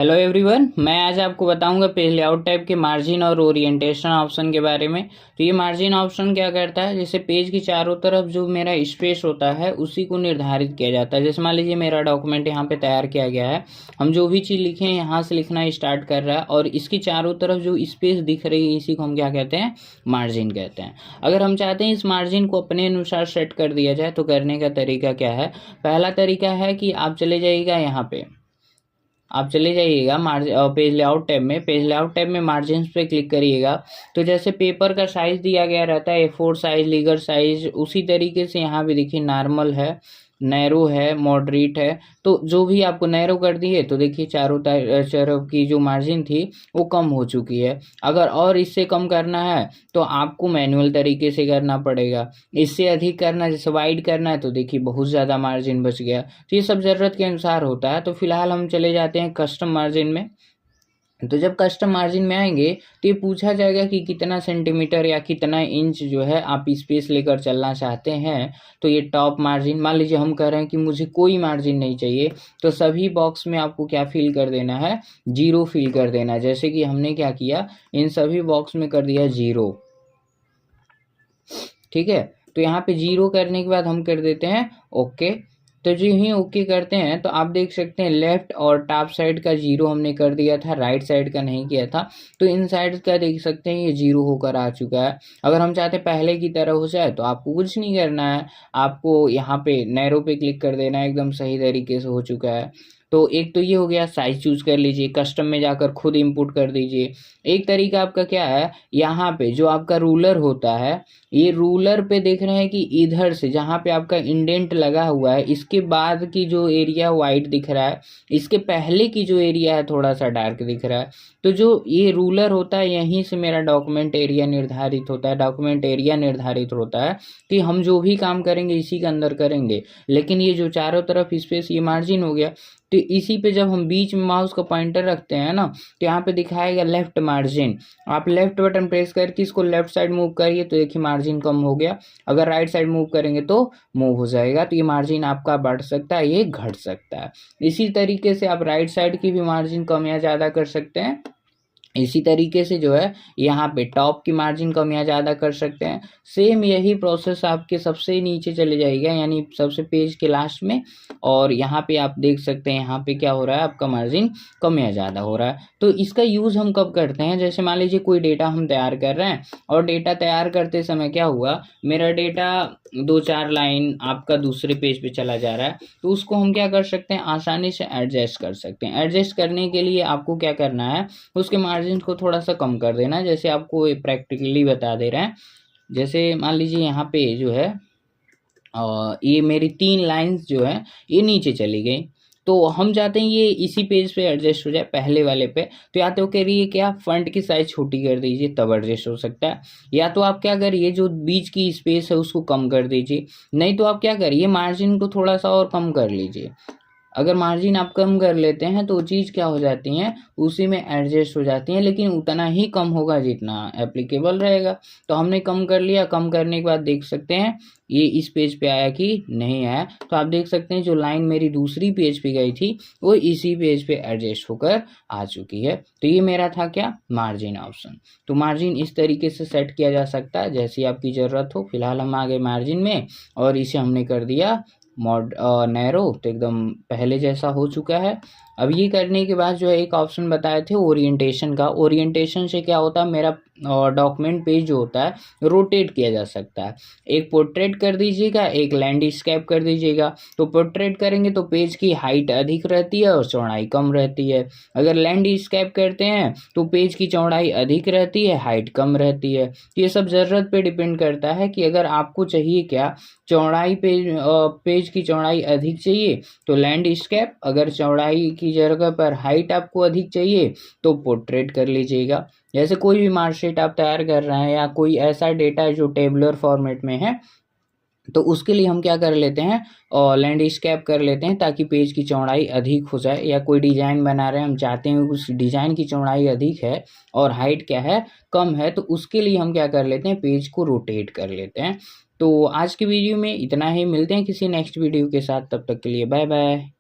Hello everyone, मैं आज आपको बताऊंगा पेज लेआउट टाइप के मार्जिन और ओरिएंटेशन ऑप्शन के बारे में। तो ये मार्जिन ऑप्शन क्या करता है, जैसे पेज की चारों तरफ जो मेरा स्पेस होता है उसी को निर्धारित किया जाता है। जैसे मान लीजिए मेरा डॉक्यूमेंट यहाँ पे तैयार किया गया है, हम जो भी चीज़ लिखे हैं यहाँ से लिखना स्टार्ट कर रहा है और इसकी चारों तरफ जो स्पेस दिख रही है इसी को हम क्या कहते हैं, मार्जिन कहते हैं। अगर हम चाहते हैं इस मार्जिन को अपने अनुसार सेट कर दिया जाए तो करने का तरीका क्या है। पहला तरीका है कि आप चले जाइएगा यहाँ पे, आप चले जाइएगा पेज लेआउट टैब में। पेज लेआउट टैब में मार्जिन पे क्लिक करिएगा। तो जैसे पेपर का साइज दिया गया रहता है A4 साइज, लीगर साइज, उसी तरीके से यहाँ भी देखिए नॉर्मल है, नैरो है, मॉडरेट है। तो जो भी आपको नैरो कर दी है तो देखिए चारों तरफ की जो मार्जिन थी वो कम हो चुकी है। अगर और इससे कम करना है तो आपको मैनुअल तरीके से करना पड़ेगा। इससे अधिक करना, जैसे वाइड करना है तो देखिए बहुत ज़्यादा मार्जिन बच गया। तो ये सब ज़रूरत के अनुसार होता है। तो फिलहाल हम चले जाते हैं कस्टम मार्जिन में। तो जब कस्टम मार्जिन में आएंगे तो ये पूछा जाएगा कि कितना सेंटीमीटर या कितना इंच जो है आप स्पेस लेकर चलना चाहते हैं। तो ये टॉप मार्जिन, मान लीजिए हम कह रहे हैं कि मुझे कोई मार्जिन नहीं चाहिए, तो सभी बॉक्स में आपको क्या फिल कर देना है, 0 फिल कर देना है। जैसे कि हमने क्या किया, इन सभी बॉक्स में कर दिया 0। ठीक है, तो यहाँ पे 0 करने के बाद हम कर देते हैं ओके। तो जो ही ओके करते हैं तो आप देख सकते हैं लेफ्ट और टॉप साइड का 0 हमने कर दिया था, राइट साइड का नहीं किया था। तो इन साइड का देख सकते हैं ये 0 होकर आ चुका है। अगर हम चाहते हैं पहले की तरह हो जाए तो आपको कुछ नहीं करना है, आपको यहाँ पे नैरो पे क्लिक कर देना है, एकदम सही तरीके से हो चुका है। तो एक तो ये हो गया, साइज चूज कर लीजिए, कस्टम में जाकर खुद इंपुट कर दीजिए। एक तरीका आपका क्या है, यहाँ पे जो आपका रूलर होता है, ये रूलर पे देख रहे हैं कि इधर से जहाँ पे आपका इंडेंट लगा हुआ है इसके बाद की जो एरिया वाइट दिख रहा है, इसके पहले की जो एरिया है थोड़ा सा डार्क दिख रहा है। तो जो ये रूलर होता है यहीं से मेरा डॉक्यूमेंट एरिया निर्धारित होता है। डॉक्यूमेंट एरिया निर्धारित होता है कि हम जो भी काम करेंगे इसी के अंदर करेंगे। लेकिन ये जो चारों तरफ स्पेस ये मार्जिन हो गया, तो इसी पे जब हम बीच में माउस का पॉइंटर रखते हैं ना तो यहाँ पे दिखाएगा लेफ्ट मार्जिन। आप लेफ्ट बटन प्रेस करके इसको लेफ्ट साइड मूव करिए तो देखिए मार्जिन कम हो गया। अगर राइट साइड मूव करेंगे तो मूव हो जाएगा। तो ये मार्जिन आपका बढ़ सकता है, ये घट सकता है। इसी तरीके से आप राइट साइड की भी मार्जिन कम या ज़्यादा कर सकते हैं। इसी तरीके से जो है यहाँ पे टॉप की मार्जिन कम या ज़्यादा कर सकते हैं। सेम यही प्रोसेस आपके सबसे नीचे चले जाएगा, यानी सबसे पेज के लास्ट में, और यहाँ पे आप देख सकते हैं यहाँ पे क्या हो रहा है, आपका मार्जिन कम या ज़्यादा हो रहा है। तो इसका यूज़ हम कब करते हैं, जैसे मान लीजिए कोई डेटा हम तैयार कर रहे हैं और डेटा तैयार करते समय क्या हुआ, मेरा डेटा 2-4 लाइन आपका दूसरे पेज पे चला जा रहा है, तो उसको हम क्या कर सकते हैं, आसानी से एडजस्ट कर सकते हैं। एडजस्ट करने के लिए आपको क्या करना है, उसके मार्जिन को थोड़ा सा कम कर देना है। जैसे आपको प्रैक्टिकली बता दे रहे हैं, जैसे मान लीजिए यहाँ पे जो है ये मेरी 3 लाइंस जो है ये नीचे चली गई, तो हम चाहते हैं ये इसी पेज पे एडजस्ट हो जाए पहले वाले पे। तो या तो करिए क्या, फंट की साइज छोटी कर दीजिए तब एडजस्ट हो सकता है, या तो आप क्या करिए जो बीच की स्पेस है उसको कम कर दीजिए, नहीं तो आप क्या करिए मार्जिन को थोड़ा सा और कम कर लीजिए। अगर मार्जिन आप कम कर लेते हैं तो चीज़ क्या हो जाती हैं, उसी में एडजस्ट हो जाती हैं, लेकिन उतना ही कम होगा जितना एप्लीकेबल रहेगा। तो हमने कम कर लिया, कम करने के बाद देख सकते हैं ये इस पेज पे आया कि नहीं आया। तो आप देख सकते हैं जो लाइन मेरी दूसरी पेज पे गई थी वो इसी पेज पे एडजस्ट होकर आ चुकी है। तो ये मेरा था क्या, मार्जिन ऑप्शन। तो मार्जिन इस तरीके से सेट किया जा सकता है जैसी आपकी ज़रूरत हो। फिलहाल हम आ गए मार्जिन में और इसे हमने कर दिया नैरो, तो एकदम पहले जैसा हो चुका है। अब ये करने के बाद जो है एक ऑप्शन बताए थे ओरिएंटेशन का। ओरिएंटेशन से क्या होता है, मेरा डॉक्यूमेंट पेज जो होता है रोटेट किया जा सकता है। एक पोर्ट्रेट कर दीजिएगा, एक लैंडस्केप कर दीजिएगा। तो पोर्ट्रेट करेंगे तो पेज की हाइट अधिक रहती है और चौड़ाई कम रहती है। अगर लैंडस्केप करते हैं तो पेज की चौड़ाई अधिक रहती है, हाइट कम रहती है। ये सब ज़रूरत पे डिपेंड करता है कि अगर आपको चाहिए क्या, चौड़ाई पेज की चौड़ाई अधिक चाहिए तो लैंडस्केप, अगर चौड़ाई की जगह पर हाइट आपको अधिक चाहिए तो पोर्ट्रेट कर लीजिएगा। जैसे कोई भी मार्कशीट आप तैयार कर रहे हैं या कोई ऐसा डेटा है जो टेबुलर फॉर्मेट में है, तो उसके लिए हम क्या कर लेते हैं, और लैंडस्केप कर लेते हैं ताकि पेज की चौड़ाई अधिक हो जाए। या कोई डिज़ाइन बना रहे हैं, हम चाहते हैं उस डिज़ाइन की चौड़ाई अधिक है और हाइट क्या है, कम है, तो उसके लिए हम क्या कर लेते हैं, पेज को रोटेट कर लेते हैं। तो आज की वीडियो में इतना ही, मिलते हैं किसी नेक्स्ट वीडियो के साथ, तब तक के लिए बाय बाय।